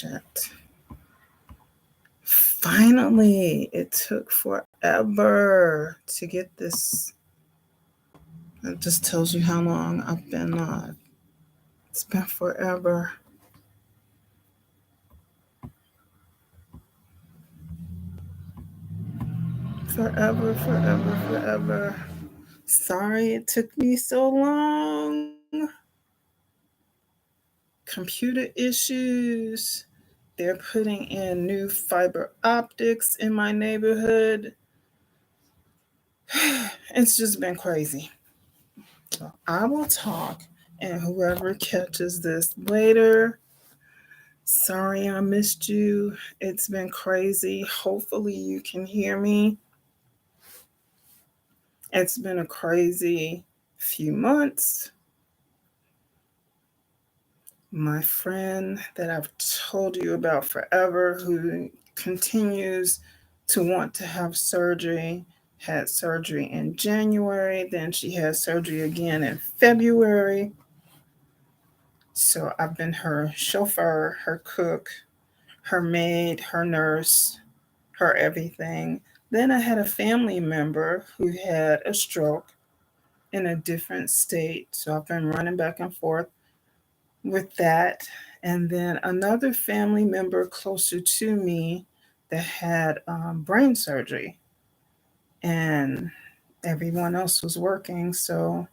patient. Finally, it took forever to get this. It just tells you how long I've been on. It's been forever. Forever, forever, forever. Sorry it took me so long. Computer issues. They're putting in new fiber optics in my neighborhood. It's just been crazy. So I will talk, and whoever catches this later, sorry I missed you. It's been crazy. Hopefully, you can hear me. It's been a crazy few months. My friend that I've told you about forever, who continues to want to have surgery, had surgery in January, then she had surgery again in February. So I've been her chauffeur, her cook, her maid, her nurse, her everything. Then I had a family member who had a stroke in a different state. So I've been running back and forth with that. And then another family member closer to me that had brain surgery, and everyone else was working. So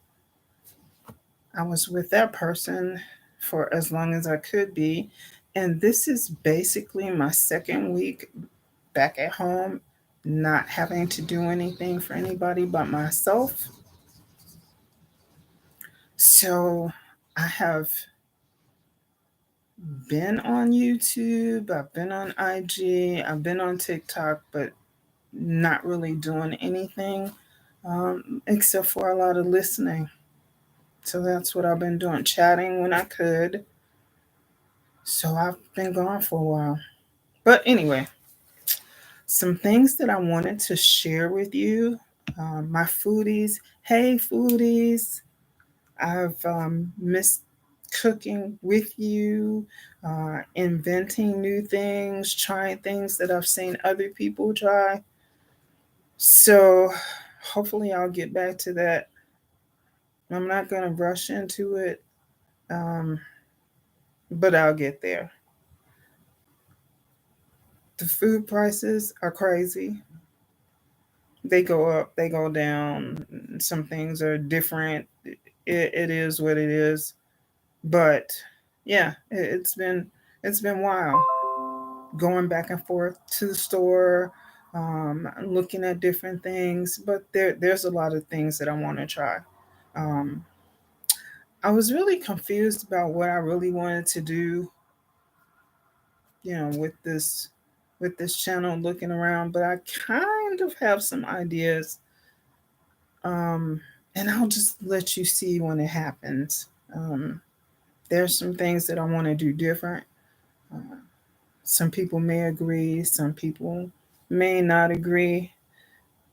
I was with that person for as long as I could be. And this is basically my second week back at home, not having to do anything for anybody but myself. So I have been on YouTube, I've been on IG, I've been on TikTok, but not really doing anything except for a lot of listening. So that's what I've been doing, chatting when I could. So I've been gone for a while. But anyway, some things that I wanted to share with you, my foodies. Hey, foodies. I've missed cooking with you, inventing new things, trying things that I've seen other people try. So hopefully I'll get back to that. I'm not going to rush into it, um, but I'll get there. The food prices are crazy. They go up, they go down. Some things are different. It is what it is. But yeah, it's been wild going back and forth to the store, looking at different things. But there's a lot of things that I want to try. Um, I was really confused about what I really wanted to do, with this channel. Looking around, but I kind of have some ideas, um, and I'll just let you see when it happens. Um, there's some things that I want to do different. Uh, some people may agree, some people may not agree.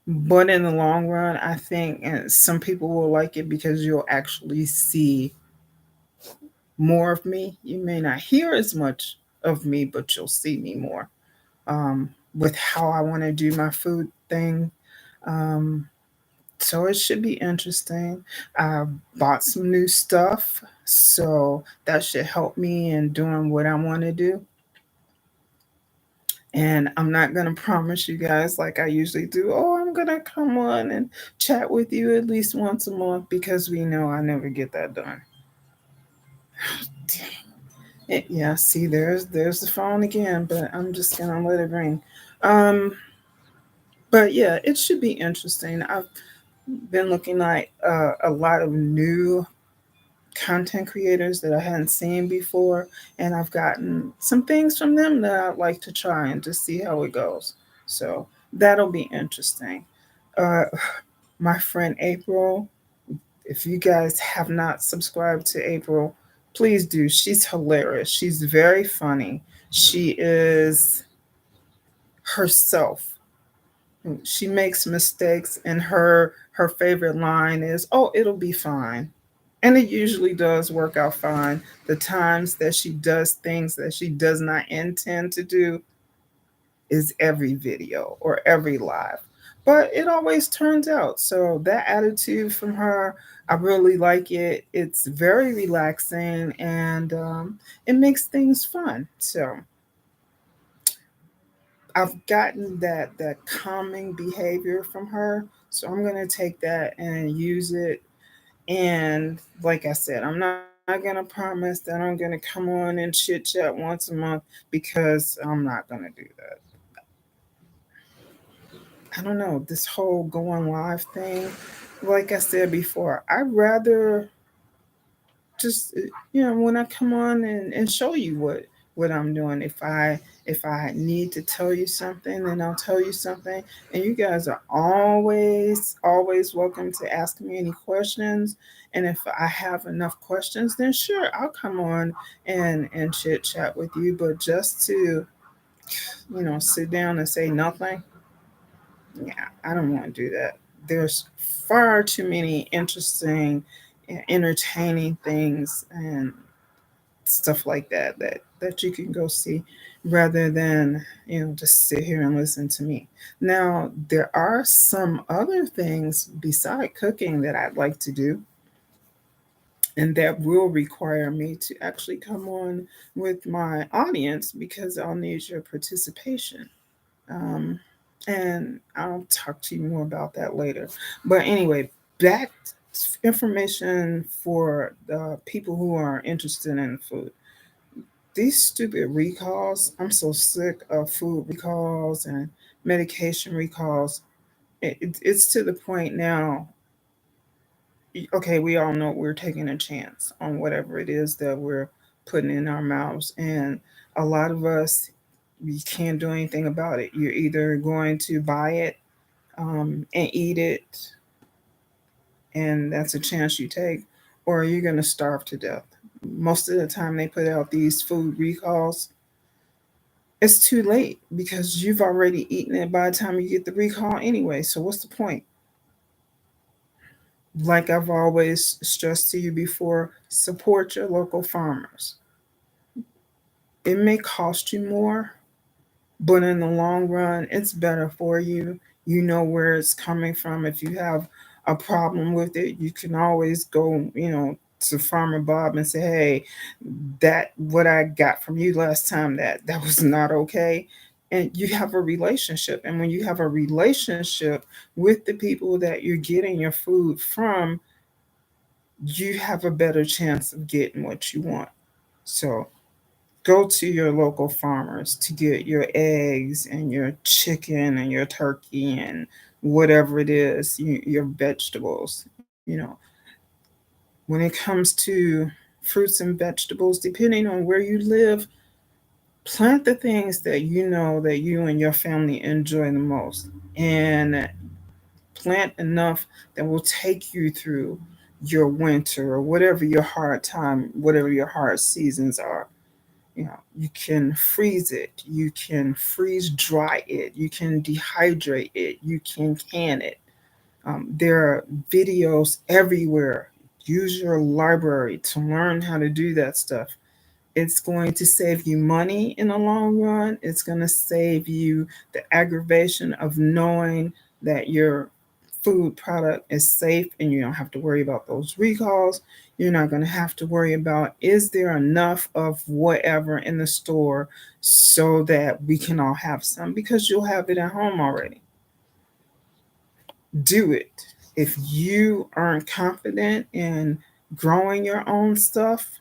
But in the long run, I think some people will like it because you'll actually see more of me. You may not hear as much of me, but you'll see me more, with how I want to do my food thing. Um, so it should be interesting. I bought some new stuff, so that should help me in doing what I want to do. And I'm not going to promise you guys like I usually do, oh, I'm going to come on and chat with you at least once a month, because we know I never get that done. Yeah, see, there's the phone again, but I'm just going to let it ring. Um, but yeah, it should be interesting. I've been looking at a lot of new content creators that I hadn't seen before, and I've gotten some things from them that I'd like to try and just see how it goes. So that'll be interesting. Uh, my friend April, if you guys have not subscribed to April, please do. She's hilarious. She's very funny. She is herself. She makes mistakes, and her favorite line is, "Oh, it'll be fine." And it usually does work out fine. The times that she does things that she does not intend to do is every video or every live. But it always turns out. So that attitude from her, I really like it. It's very relaxing and it makes things fun. So I've gotten that calming behavior from her. So I'm gonna take that and use it. And like I said, I'm not gonna promise that I'm gonna come on and chit chat once a month because I'm not gonna do that. I don't know, this whole going live thing, like I said before, I'd rather just when I come on and show you what I'm doing. If I need to tell you something, then I'll tell you something. And you guys are always welcome to ask me any questions. And if I have enough questions, then sure, I'll come on and chit chat with you. But just to sit down and say nothing, yeah, I don't want to do that. There's far too many interesting and entertaining things and stuff like that you can go see rather than just sit here and listen to me. Now there are some other things beside cooking that I'd like to do, and that will require me to actually come on with my audience because I'll need your participation. um, and I'll talk to you more about that later. But anyway, back information for people who are interested in food. These stupid recalls, I'm so sick of food recalls and medication recalls. It's to the point now. Okay, we all know we're taking a chance on whatever it is that we're putting in our mouths, and a lot of us, we can't do anything about it. You're either going to buy it and eat it, and that's a chance you take, or you're going to starve to death. Most of the time, they put out these food recalls. It's too late because you've already eaten it by the time you get the recall anyway. So, what's the point? Like I've always stressed to you before, support your local farmers. It may cost you more, but in the long run, it's better for you. You know where it's coming from. If you have a problem with it, you can always go, to Farmer Bob and say, "Hey, that what I got from you last time, that was not okay." And you have a relationship. And when you have a relationship with the people that you're getting your food from, you have a better chance of getting what you want. So go to your local farmers to get your eggs and your chicken and your turkey and whatever it is, your vegetables. When it comes to fruits and vegetables, depending on where you live, plant the things that you know that you and your family enjoy the most, and plant enough that will take you through your winter or whatever your hard time, whatever your hard seasons are. You can freeze it, you can freeze dry it, you can dehydrate it, you can it. There are videos everywhere. Use your library to learn how to do that stuff. It's going to save you money in the long run. It's going to save you the aggravation of knowing that your food product is safe and you don't have to worry about those recalls. You're not going to have to worry about, is there enough of whatever in the store so that we can all have some, because you'll have it at home already. Do it. If you aren't confident in growing your own stuff,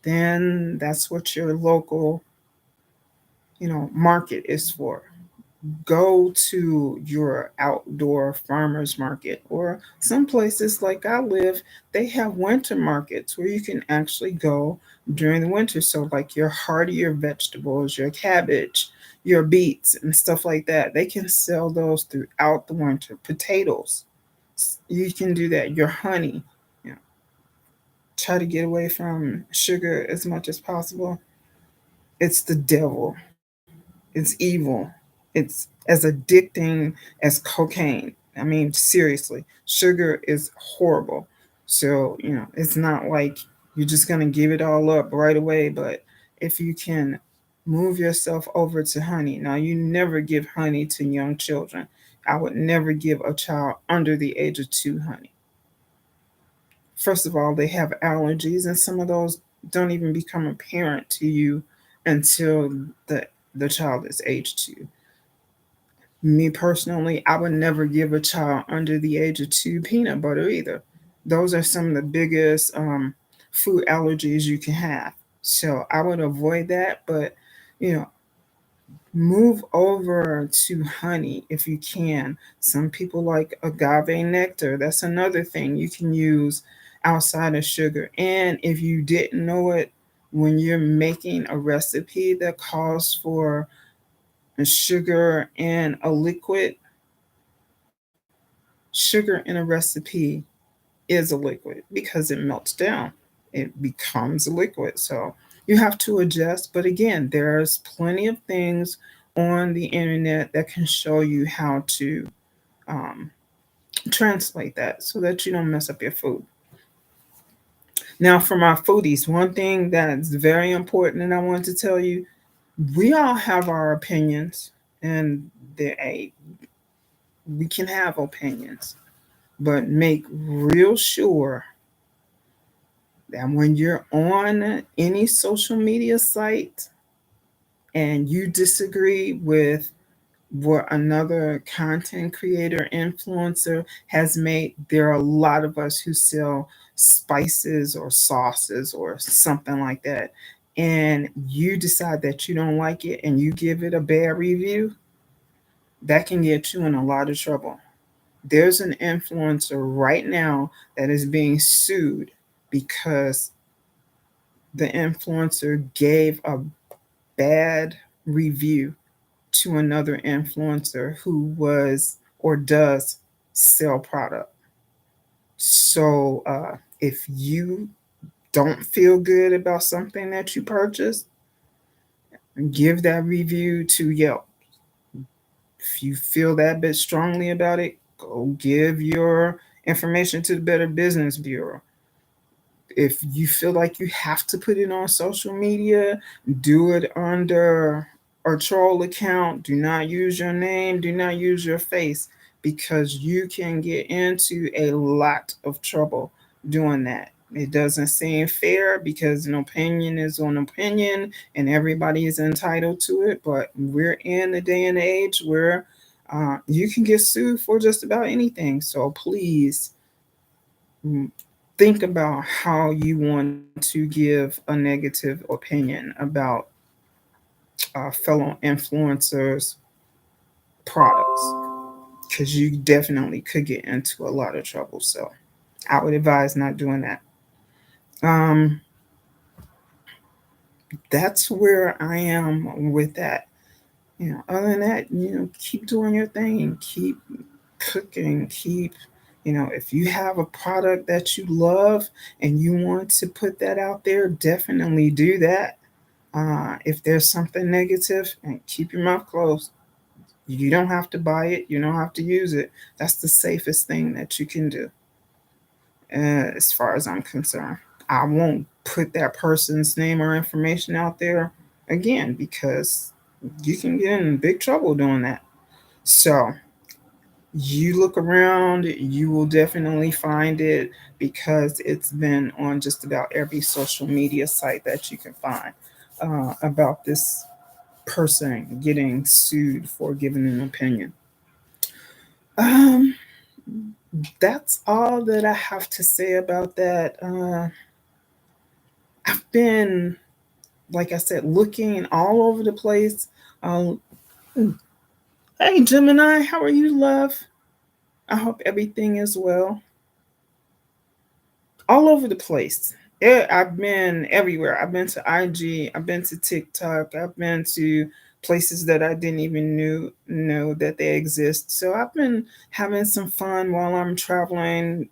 then that's what your local market is for. Go to your outdoor farmers market, or some places like I live, they have winter markets where you can actually go during the winter. So like your heartier vegetables, your cabbage, your beets and stuff like that, they can sell those throughout the winter. Potatoes, you can do that. Your honey, you know, try to get away from sugar as much as possible. It's the devil. It's evil. It's as addicting as cocaine. I mean, seriously, sugar is horrible. So, it's not like you're just going to give it all up right away. But if you can move yourself over to honey, now you never give honey to young children. I would never give a child under the age of 2 honey. First of all, they have allergies, and some of those don't even become apparent to you until the child is age 2. Me personally, I would never give a child under the age of 2 peanut butter either. Those are some of the biggest food allergies you can have. So I would avoid that, but you know, move over to honey if you can. Some people like agave nectar. That's another thing you can use outside of sugar. And if you didn't know it, when you're making a recipe that calls for a sugar in a liquid, sugar in a recipe is a liquid because it melts down. It becomes a liquid. So you have to adjust. But again, there's plenty of things on the internet that can show you how to um, translate that so that you don't mess up your food. Now, for my foodies, one thing that's very important, and I want to tell you, we all have our opinions, and they, we can have opinions, but make real sure that when you're on any social media site and you disagree with what another content creator influencer has made, there are a lot of us who sell spices or sauces or something like that, and you decide that you don't like it and you give it a bad review, that can get you in a lot of trouble. There's an influencer right now that is being sued because the influencer gave a bad review to another influencer who was or does sell product. So if you don't feel good about something that you purchased, give that review to Yelp. If you feel that bit strongly about it, go give your information to the Better Business Bureau. If you feel like you have to put it on social media, do it under a troll account. Do not use your name, do not use your face, because you can get into a lot of trouble doing that. It doesn't seem fair because an opinion is an opinion and everybody is entitled to it. But we're in a day and age where you can get sued for just about anything. So please, mm, think about how you want to give a negative opinion about fellow influencers' products, because you definitely could get into a lot of trouble. So I would advise not doing that. Um, that's where I am with that. Other than that, keep doing your thing, keep cooking, keep, if you have a product that you love and you want to put that out there, definitely do that. If there's something negative, and keep your mouth closed. You don't have to buy it, you don't have to use it. That's the safest thing that you can do, as far as I'm concerned. I won't put that person's name or information out there again because you can get in big trouble doing that. So you look around, you will definitely find it because it's been on just about every social media site that you can find about this person getting sued for giving an opinion. Um, that's all that I have to say about that. I've been, like I said, looking all over the place. Um, hey, Gemini, how are you, love? I hope everything is well. All over the place. Yeah, I've been everywhere. I've been to IG. I've been to TikTok. I've been to places that I didn't even know that they exist. So I've been having some fun while I'm traveling,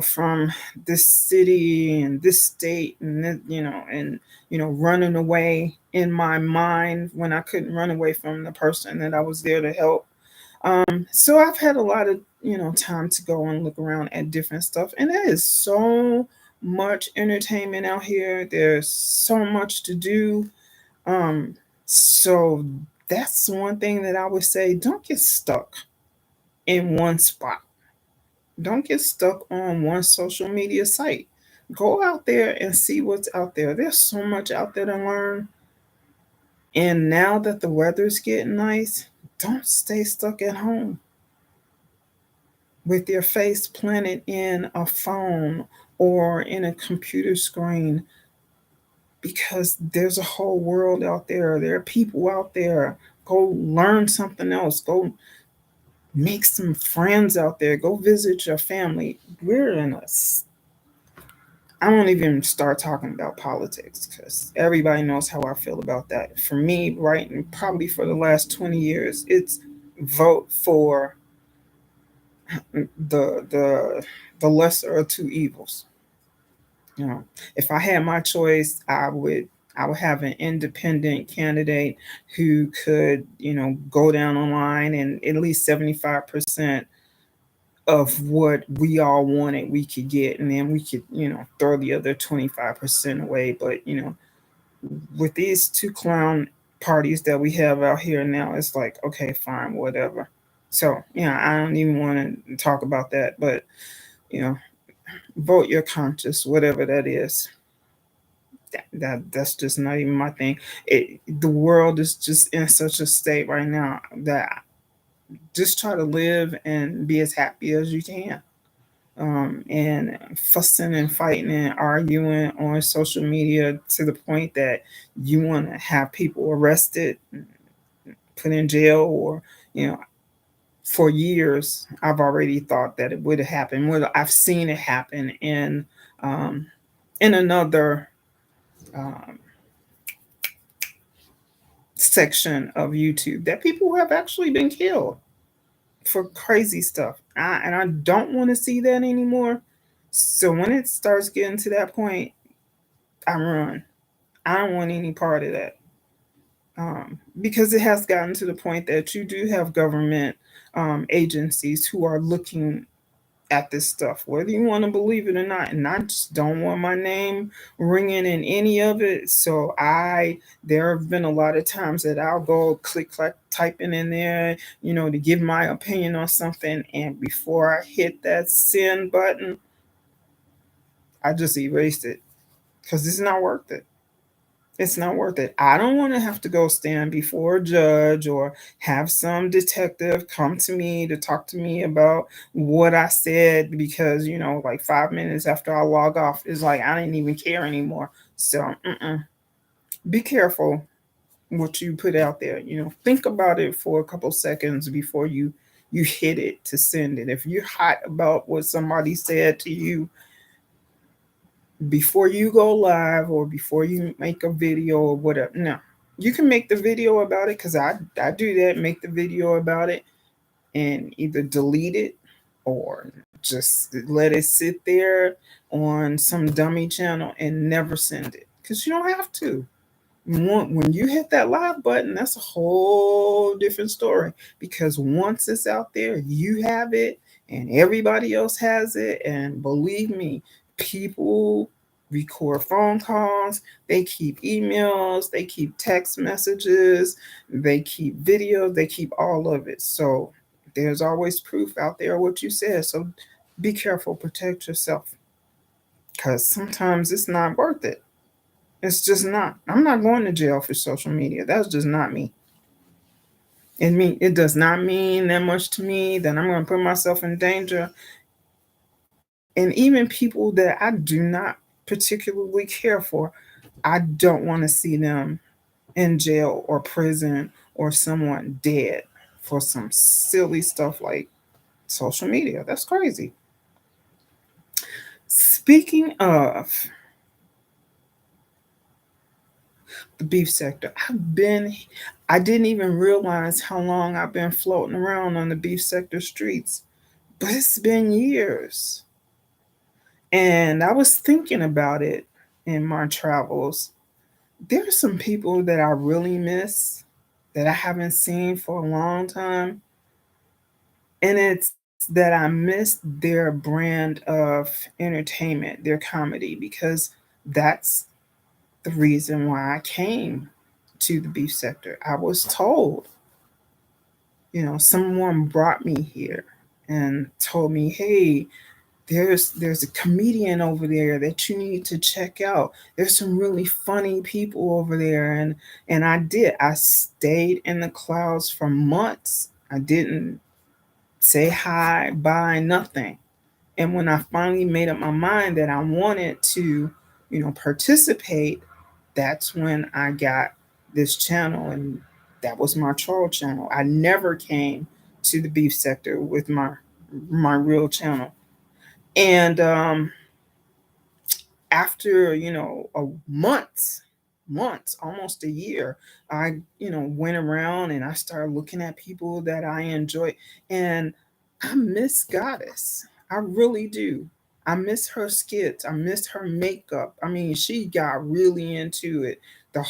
from this city and this state, and running away in my mind when I couldn't run away from the person that I was there to help. So I've had a lot of, time to go and look around at different stuff, and there is so much entertainment out here. There's so much to do. So that's one thing that I would say, don't get stuck in one spot. Don't get stuck on one social media site. Go out there and see what's out there. There's so much out there to learn. And now that the weather's getting nice, don't stay stuck at home with your face planted in a phone or in a computer screen, because there's a whole world out there. There are people out there. Go learn something else. Go make some friends out there. Go visit your family. We're in a I won't even start talking about politics because everybody knows how I feel about that. For me, right, and probably for the last 20 years, it's vote for the the lesser of two evils. You know, if I had my choice, I would have an independent candidate who could, go down the line and at least 75% of what we all wanted we could get, and then we could, throw the other 25% away. But with these two clown parties that we have out here now, it's like, okay, fine, whatever. So I don't even want to talk about that. But you know vote your conscience, whatever that is. That's just not even my thing. The world is just in such a state right now that just try to live and be as happy as you can. And fussing and fighting and arguing on social media to the point that you want to have people arrested, put in jail, or you know, for years I've already thought that it would have happened. Well, I've seen it happen um, in another um, section of YouTube, that people have actually been killed for crazy stuff. And I don't want to see that anymore. So when it starts getting to that point, I run. I don't want any part of that. Because it has gotten to the point that you do have government agencies who are looking at this stuff, whether you want to believe it or not. And I just don't want my name ringing in any of it. So there have been a lot of times that I'll go click, clack, typing in there, to give my opinion on something. And before I hit that send button, I just erased it because it's not worth it. It's not worth it. I don't want to have to go stand before a judge or have some detective come to me to talk to me about what I said because, like 5 minutes after I log off, it's like I didn't even care anymore. So, be careful what you put out there. Think about it for a couple seconds before you hit it to send it. If you're hot about what somebody said to you, before you go live or before you make a video or whatever. No, you can make the video about it, because I do that, make the video about it and either delete it or just let it sit there on some dummy channel and never send it, because you don't have to. When you hit that live button, that's a whole different story, because once it's out there, you have it and everybody else has it. And believe me, people record phone calls, they keep emails, they keep text messages, they keep videos, they keep all of it. So there's always proof out there of what you said. So be careful, protect yourself, because sometimes it's not worth it. It's just not. I'm not going to jail for social media. That's just not me. It does not mean that much to me that I'm going to put myself in danger. And even people that I do not particularly care for, I don't want to see them in jail or prison or someone dead for some silly stuff like social media. That's crazy. Speaking of the beef sector, I didn't even realize how long I've been floating around on the beef sector streets, but it's been years. And I was thinking about it in my travels. There are some people that I really miss that I haven't seen for a long time. And it's that I miss their brand of entertainment, their comedy, because that's the reason why I came to the beef sector. I was told, someone brought me here and told me, hey, there's a comedian over there that you need to check out. There's some really funny people over there. And I did. I stayed in the clouds for months. I didn't say hi, bye, nothing. And when I finally made up my mind that I wanted to, participate, that's when I got this channel, and that was my troll channel. I never came to the beef sector with my real channel. And after a months, almost a year, I went around and I started looking at people that I enjoy, and I miss Goddess. I really do. I miss her skits. I miss her makeup. I mean, she got really into it. The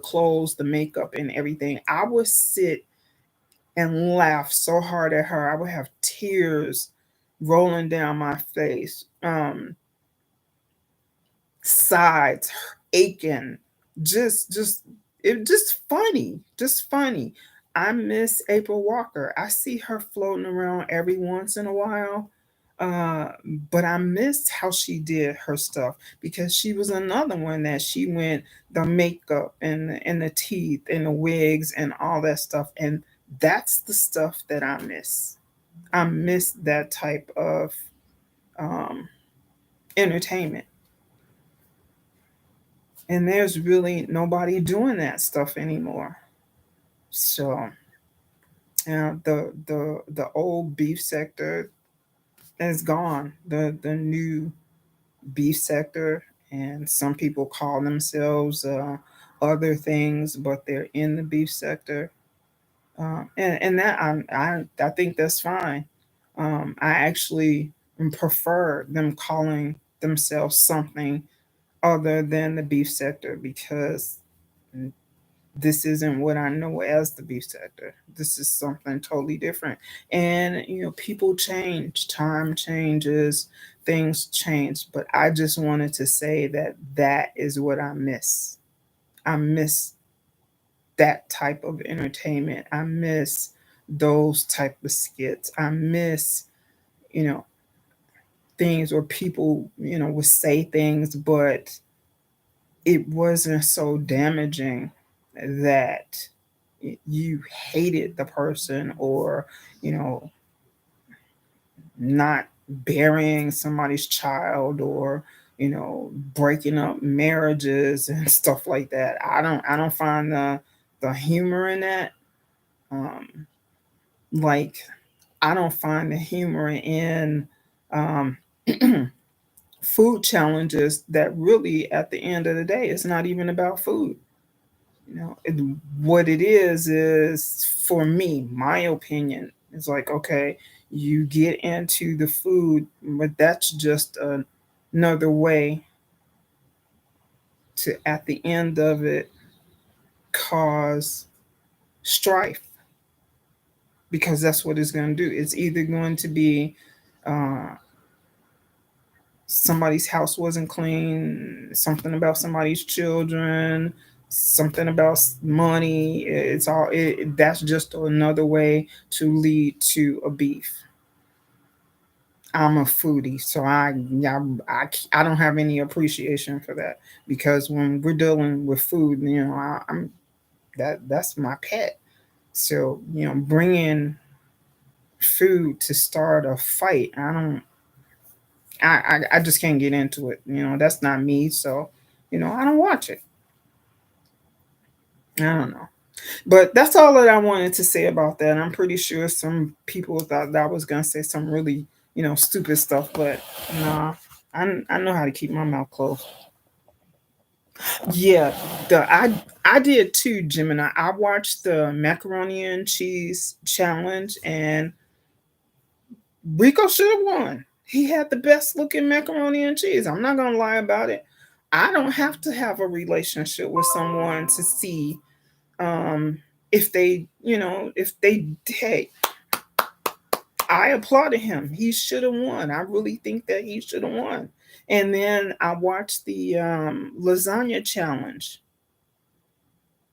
clothes, the makeup, and everything. I would sit and laugh so hard at her. I would have tears rolling down my face. Sides aching, just it just funny. I miss April Walker. I see her floating around every once in a while, uh but I missed how she did her stuff, because she was another one that she went the makeup and the teeth and the wigs and all that stuff, and that's the stuff that I miss that type of um entertainment. And there's really nobody doing that stuff anymore. So the old beef sector is gone. The new beef sector, and some people call themselves other things, but they're in the beef sector. And that I think that's fine. I actually prefer them calling themselves something other than the beef sector, because this isn't what I know as the beef sector. This is something totally different. And people change, time changes, things change. But I just wanted to say that that is what I miss. I miss that type of entertainment. I miss those type of skits. I miss, you know, things where people, would say things, but it wasn't so damaging that you hated the person, or you know not burying somebody's child, or breaking up marriages and stuff like that. I don't find the humor in that. um like, I don't find the humor in um food challenges that really, at the end of the day, it's not even about food. It, what it is for me, my opinion, is like, okay, you get into the food, but that's just another way to, at the end of it, cause strife, because that's what it's going to do. It's either going to be uh, somebody's house wasn't clean, something about somebody's children, something about money. It's all that's just another way to lead to a beef. I'm a foodie, so yeah, I don't have any appreciation for that, because when we're dealing with food, I'm that's my pet. So bringing food to start a fight, I don't. I just can't get into it. That's not me. So, I don't watch it. I don't know. But that's all that I wanted to say about that. I'm pretty sure some people thought that I was gonna say some really, stupid stuff, but nah, I know how to keep my mouth closed. Yeah, I did too, Gemini. I watched the macaroni and cheese challenge, and Rico should have won. He had the best looking macaroni and cheese. I'm not gonna lie about it. I don't have to have a relationship with someone to see if they, hey, I applauded him. He should have won. I really think that he should have won. And then I watched the lasagna challenge,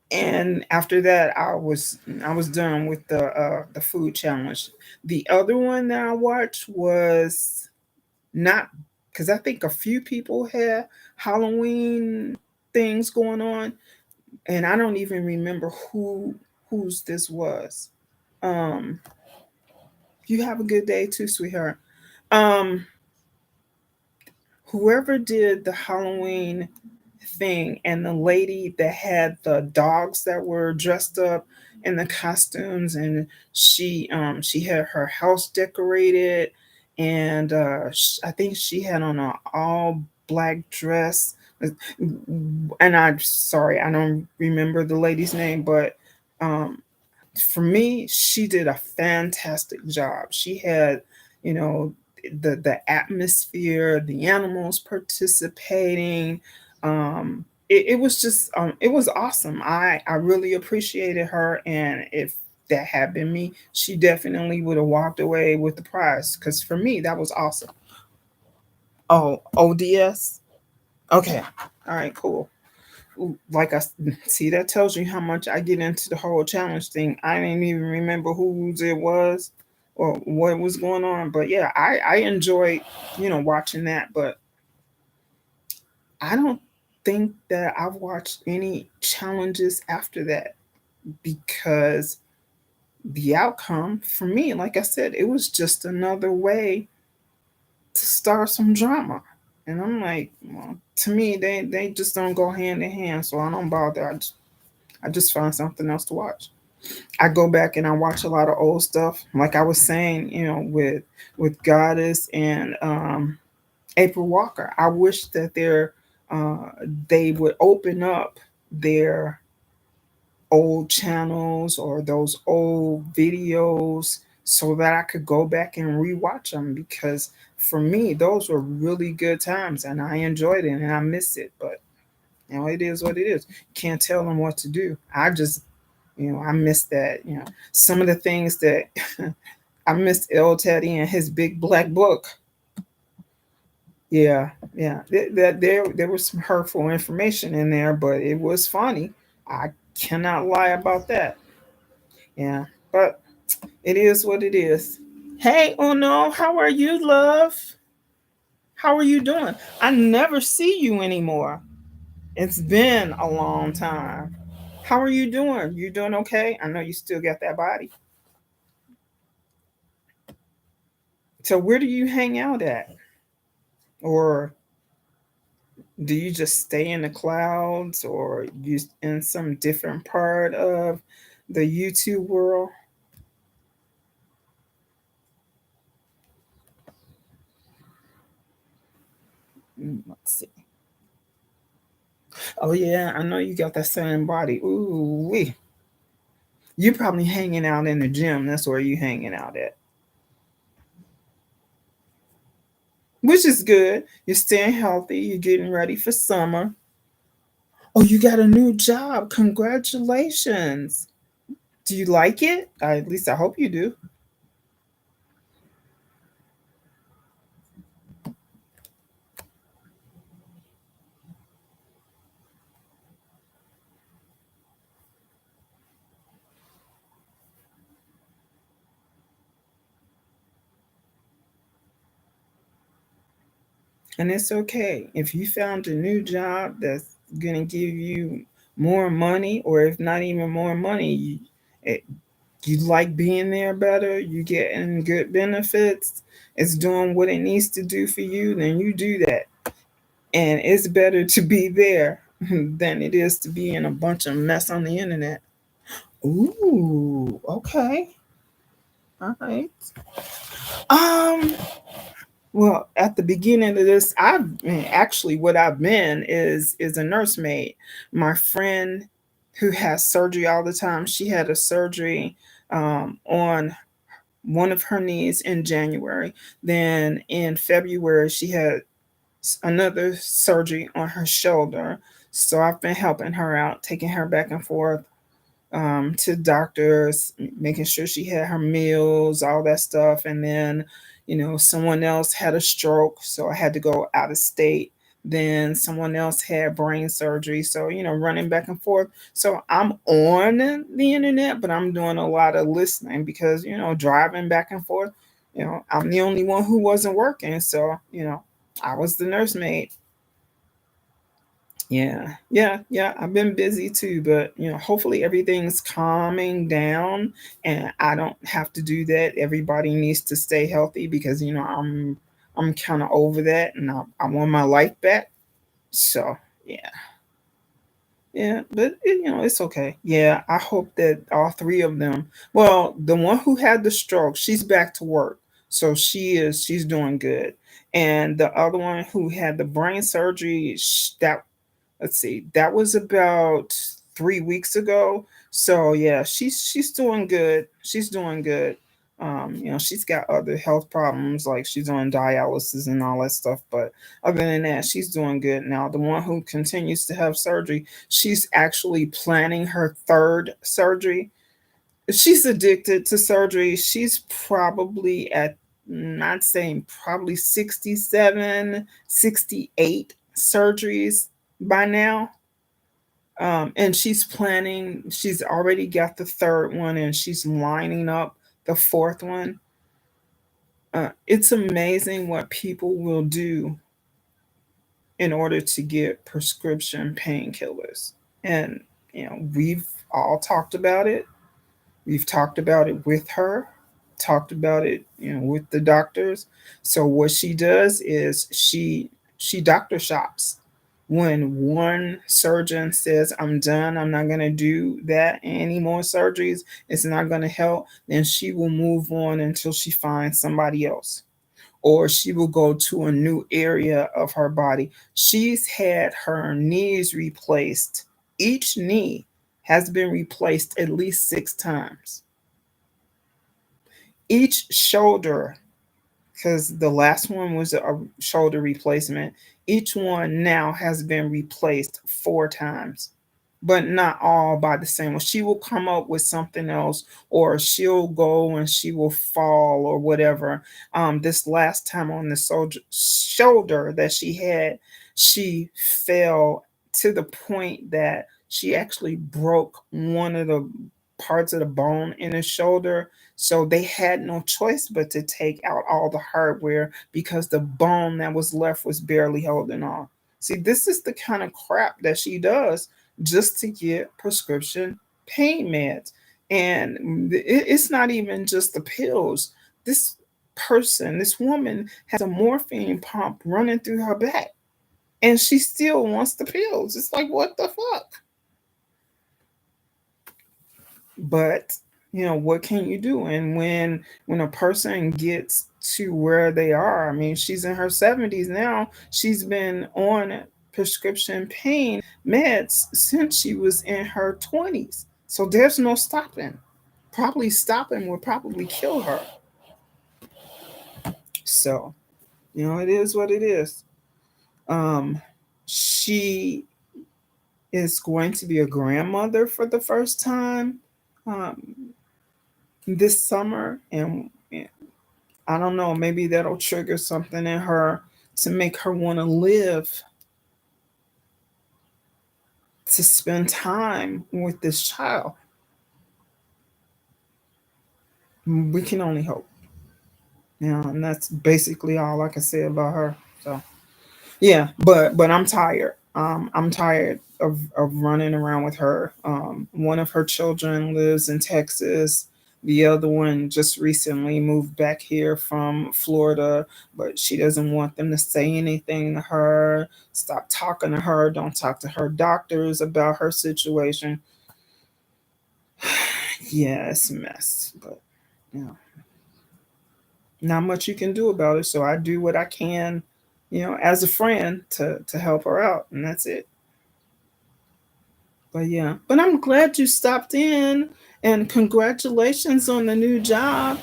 and after that, I was done with the food challenge. The other one that I watched was not, because I think a few people had Halloween things going on, and I don't even remember whose this was. Um, you have a good day too, sweetheart. Um, Whoever did the Halloween thing, and the lady that had the dogs that were dressed up in the costumes, and she had her house decorated, and I think she had on a all black dress. And I'm sorry, I don't remember the lady's name, but um for me, she did a fantastic job. She had, you know, the atmosphere, the animals participating. It was just it was awesome. I really appreciated her, and if that had been me, she definitely would have walked away with the prize, because for me that was awesome. Oh, ODS. Okay. All right. Cool. Like see, that tells you how much I get into the whole challenge thing. I didn't even remember whose it was or what was going on, but yeah, I enjoyed, watching that. But I don't think that I've watched any challenges after that, because the outcome for me, like I said, it was just another way to start some drama. And I'm like, well, to me, they just don't go hand in hand, so I don't bother. I just find something else to watch. I go back and I watch a lot of old stuff. Like I was saying, with Goddess and April Walker. I wish that uh, they would open up their old channels or those old videos so that I could go back and rewatch them, because for me those were really good times and I enjoyed it and I miss it. But it is what it is. Can't tell them what to do. I miss that. Some of the things that I missed El Teddy and his big black book. Yeah, yeah. That there was some hurtful information in there, but it was funny. I cannot lie about that. Yeah, but it is what it is. Hey, oh no, how are you, love? How are you doing? I never see you anymore. It's been a long time. How are you doing? You doing okay? I know you still got that body. So where do you hang out at? Or do you just stay in the clouds, or you in some different part of the YouTube world? Let's see. Oh yeah, I know you got that same body. Ooh wee. You probably hanging out in the gym. That's where you hanging out at. Which is good. You're staying healthy. You're getting ready for summer. Oh, you got a new job. Congratulations. Do you like it? At least I hope you do. And it's okay. If you found a new job that's going to give you more money, or if not even more money, it, you like being there better, you getting good benefits, it's doing what it needs to do for you, then you do that. And it's better to be there than it is to be in a bunch of mess on the internet. Ooh, okay. All right. Um, well, at the beginning of this, actually what I've been is a nursemaid. My friend who has surgery all the time, she had a surgery on one of her knees in January. Then in February, she had another surgery on her shoulder. So I've been helping her out, taking her back and forth to doctors, making sure she had her meals, all that stuff. And then, someone else had a stroke, so I had to go out of state. Then someone else had brain surgery, so running back and forth. So I'm on the internet, but I'm doing a lot of listening because driving back and forth. I'm the only one who wasn't working, so I was the nursemaid. Yeah, yeah, yeah. I've been busy too, but hopefully everything's calming down and I don't have to do that. Everybody needs to stay healthy because I'm kind of over that and I want my life back. So yeah, yeah, but it's okay. Yeah, I hope that all three of them. Well, the one who had the stroke, she's back to work, so she's doing good. And the other one who had the brain surgery, that let's see, that was about 3 weeks ago. So yeah, she's doing good. She's doing good. She's got other health problems like she's on dialysis and all that stuff. But other than that, she's doing good now. The one who continues to have surgery, she's actually planning her third surgery. She's addicted to surgery. She's probably at, not saying probably 67, 68 surgeries by now. And she's already got the third one and she's lining up the fourth one. It's amazing what people will do in order to get prescription painkillers. And, we've all talked about it. We've talked about it with her, talked about it, with the doctors. So what she does is she doctor shops. When one surgeon says, "I'm done, I'm not gonna do that any more surgeries, it's not gonna help," then she will move on until she finds somebody else. Or she will go to a new area of her body. She's had her knees replaced. Each knee has been replaced at least 6 times. Each shoulder, because the last one was a shoulder replacement, each one now has been replaced 4 times, but not all by the same one. She will come up with something else, or she'll go and she will fall or whatever. This last time on the shoulder that she had, she fell to the point that she actually broke one of the parts of the bone in the shoulder. So they had no choice but to take out all the hardware because the bone that was left was barely holding on. See, this is the kind of crap that she does just to get prescription pain meds. And it's not even just the pills. This this woman has a morphine pump running through her back and she still wants the pills. It's like, what the fuck? But what can you do? And when a person gets to where they are, I mean, she's in her 70s now. She's been on prescription pain meds since she was in her 20s, so there's no stopping. Probably stopping would probably kill her. So it is what it is. She is going to be a grandmother for the first time um, this summer, and I don't know, maybe that'll trigger something in her to make her want to live, to spend time with this child. We can only hope. And that's basically all I can say about her. So yeah, but I'm tired. I'm tired of running around with her. One of her children lives in Texas. The other one just recently moved back here from Florida, but she doesn't want them to say anything to her. Stop talking to her. Don't talk to her doctors about her situation. Yeah, it's a mess, but you know, not much you can do about it. So I do what I can, as a friend to help her out, and that's it. But yeah, but I'm glad you stopped in, and congratulations on the new job.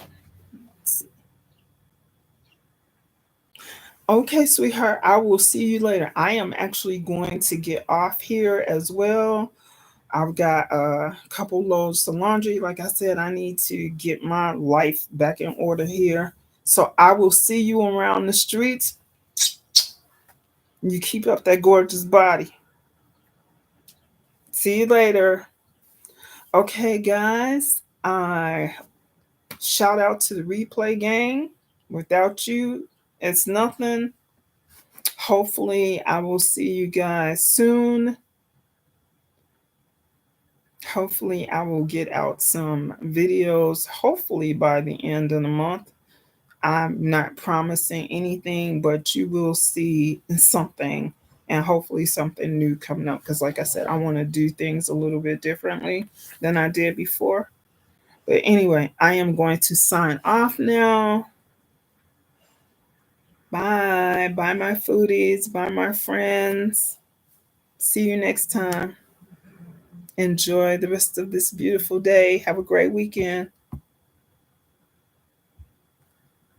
Okay, sweetheart, I will see you later. I am actually going to get off here as well. I've got a couple loads of laundry. Like I said, I need to get my life back in order here. So I will see you around the streets. You keep up that gorgeous body. See you later. Okay, guys. I shout out to the replay gang. Without you, it's nothing. Hopefully, I will see you guys soon. Hopefully, I will get out some videos, hopefully, by the end of the month. I'm not promising anything, but you will see something and hopefully something new coming up. Because, like I said, I want to do things a little bit differently than I did before. But anyway, I am going to sign off now. Bye. Bye, my foodies. Bye, my friends. See you next time. Enjoy the rest of this beautiful day. Have a great weekend.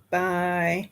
Bye.